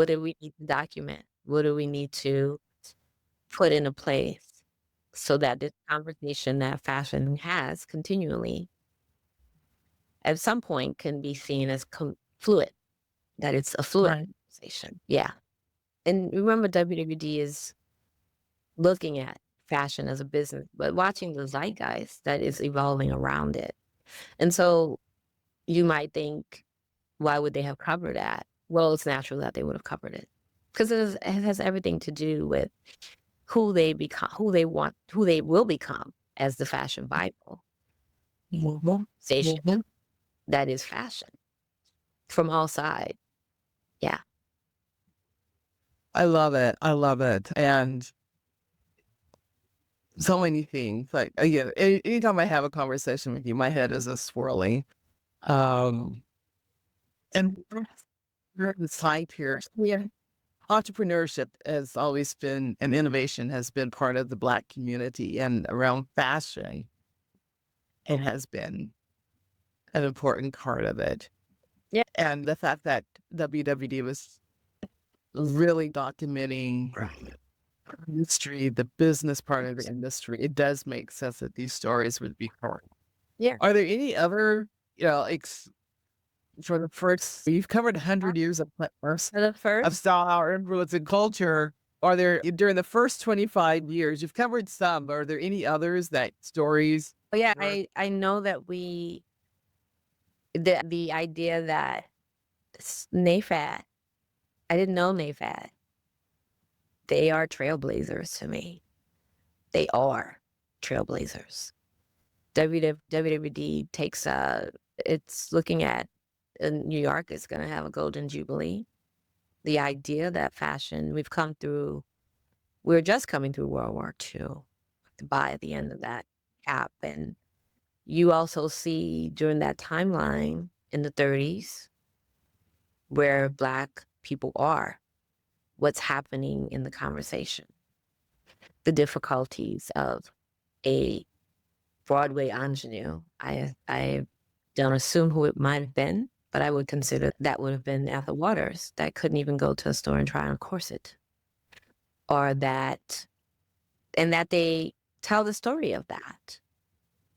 What do we need to document? What do we need to put into place so that this conversation that fashion has continually at some point can be seen as fluid, that it's a fluid Right. conversation. Yeah. And remember, WWD is looking at fashion as a business, but watching the zeitgeist that is evolving around it. And so you might think, why would they have covered that? Well, it's natural that they would have covered it because it has everything to do with who they become, who they will become as the fashion Bible Mhm. station Mhm. that is fashion from all sides. Yeah. I love it. I love it. And so many things. Like again, anytime I have a conversation with you, my head is a swirling. Um, and the site here, yeah, entrepreneurship has always been, and innovation has been part of the Black community, and around fashion, it has been an important part of it. Yeah. And the fact that WWD was really documenting industry, the business part of the industry, it does make sense that these stories would be heard. Yeah. Are there any other, for the first, you've covered 100 years of platforms For the of first, style, influence, and culture. Are there, during the first 25 years, you've covered some, are there any others that stories? oh yeah, Or- I know that the idea that NAFAD, I didn't know NAFAD. They are trailblazers to me. They are trailblazers. WWD takes it's looking at New York is going to have a golden jubilee. The idea that fashion, we're just coming through World War II by the end of that gap. And you also see during that timeline in the 30s where Black people are, what's happening in the conversation, the difficulties of a Broadway ingenue. I don't assume who it might have been, but I would consider that would have been Ethel Waters that couldn't even go to a store and try on a corset, or that they tell the story of that.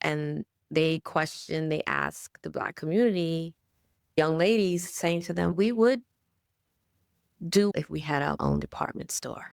And they ask the Black community, young ladies saying to them, we would do if we had our own department store.